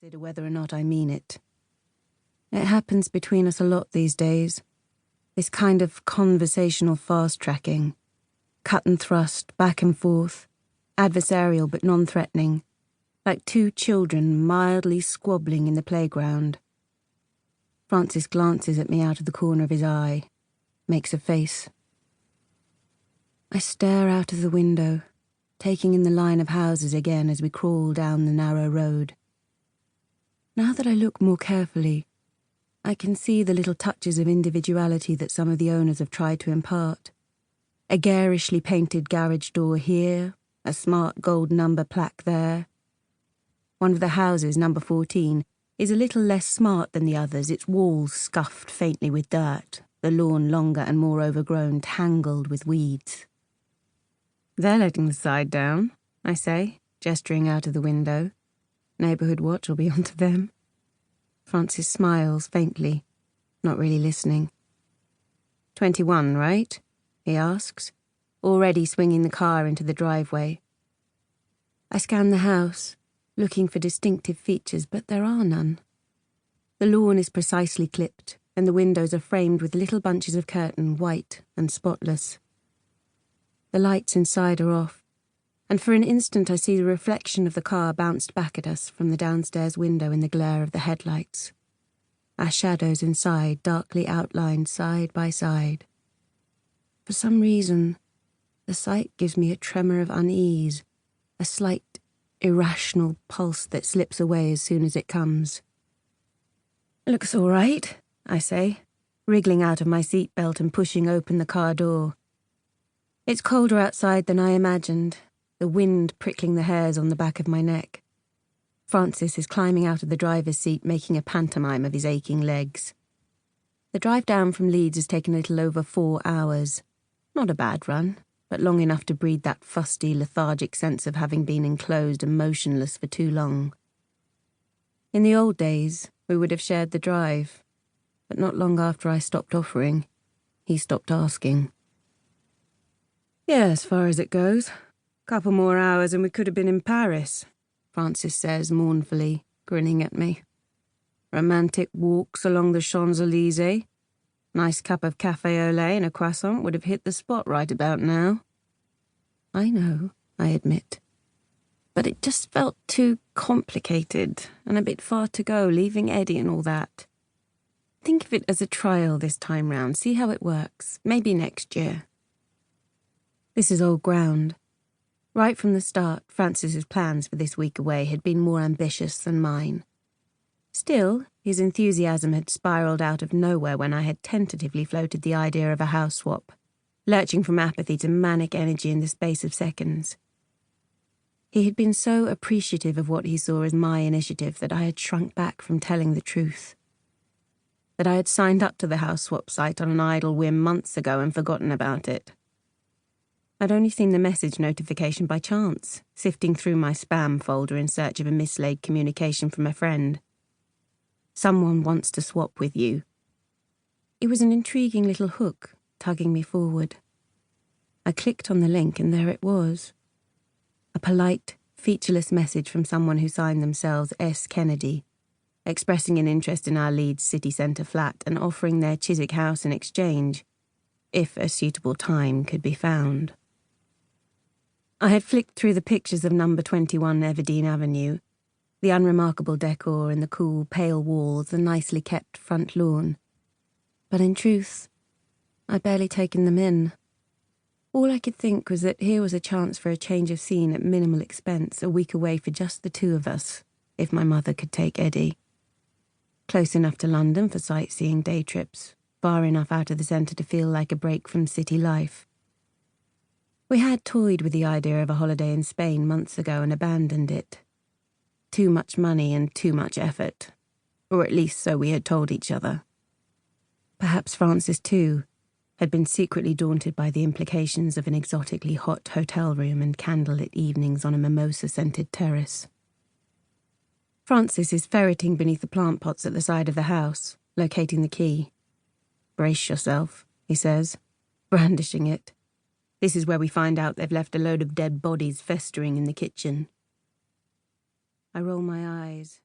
consider whether or not I mean it. It happens between us a lot these days. This kind of conversational fast-tracking. Cut and thrust, back and forth. Adversarial but non-threatening. Like two children mildly squabbling in the playground. Francis glances at me out of the corner of his eye. Makes a face. I stare out of the window, taking in the line of houses again as we crawl down the narrow road. Now that I look more carefully, I can see the little touches of individuality that some of the owners have tried to impart. A garishly painted garage door here, a smart gold number plaque there. One of the houses, number 14, is a little less smart than the others, its walls scuffed faintly with dirt, the lawn longer and more overgrown, tangled with weeds. They're letting the side down, I say, gesturing out of the window. Neighbourhood watch will be on to them. Francis smiles faintly, not really listening. 21, right? He asks, already swinging the car into the driveway. I scan the house, looking for distinctive features, but there are none. The lawn is precisely clipped, and the windows are framed with little bunches of curtain, white and spotless. The lights inside are off, and for an instant I see the reflection of the car bounced back at us from the downstairs window in the glare of the headlights. Our shadows inside darkly outlined side by side. For some reason, the sight gives me a tremor of unease, a slight, irrational pulse that slips away as soon as it comes. "Looks all right," I say, wriggling out of my seatbelt and pushing open the car door. It's colder outside than I imagined, the wind prickling the hairs on the back of my neck. Francis is climbing out of the driver's seat, making a pantomime of his aching legs. The drive down from Leeds has taken a little over 4 hours. Not a bad run, but long enough to breed that fusty, lethargic sense of having been enclosed and motionless for too long. In the old days, we would have shared the drive, but not long after I stopped offering, he stopped asking. "Yeah, as far as it goes. Couple more hours and we could have been in Paris," Francis says mournfully, grinning at me. "Romantic walks along the Champs-Élysées. Nice cup of café au lait and a croissant would have hit the spot right about now." I know, I admit. But it just felt too complicated and a bit far to go, leaving Eddie and all that. Think of it as a trial this time round, see how it works, maybe next year. This is old ground. Right from the start, Francis's plans for this week away had been more ambitious than mine. Still, his enthusiasm had spiralled out of nowhere when I had tentatively floated the idea of a house swap, lurching from apathy to manic energy in the space of seconds. He had been so appreciative of what he saw as my initiative that I had shrunk back from telling the truth. That I had signed up to the house swap site on an idle whim months ago and forgotten about it. I'd only seen the message notification by chance, sifting through my spam folder in search of a mislaid communication from a friend. "Someone wants to swap with you." It was an intriguing little hook, tugging me forward. I clicked on the link and there it was. A polite, featureless message from someone who signed themselves S. Kennedy, expressing an interest in our Leeds city centre flat and offering their Chiswick house in exchange, if a suitable time could be found. I had flicked through the pictures of number 21 Everdene Avenue, the unremarkable decor and the cool, pale walls, the nicely kept front lawn. But in truth, I'd barely taken them in. All I could think was that here was a chance for a change of scene at minimal expense, a week away for just the two of us, if my mother could take Eddie. Close enough to London for sightseeing day trips, far enough out of the centre to feel like a break from city life. We had toyed with the idea of a holiday in Spain months ago and abandoned it. Too much money and too much effort, or at least so we had told each other. Perhaps Francis, too, had been secretly daunted by the implications of an exotically hot hotel room and candlelit evenings on a mimosa-scented terrace. Francis is ferreting beneath the plant pots at the side of the house, locating the key. "Brace yourself," he says, brandishing it. This is where we find out they've left a load of dead bodies festering in the kitchen. I roll my eyes.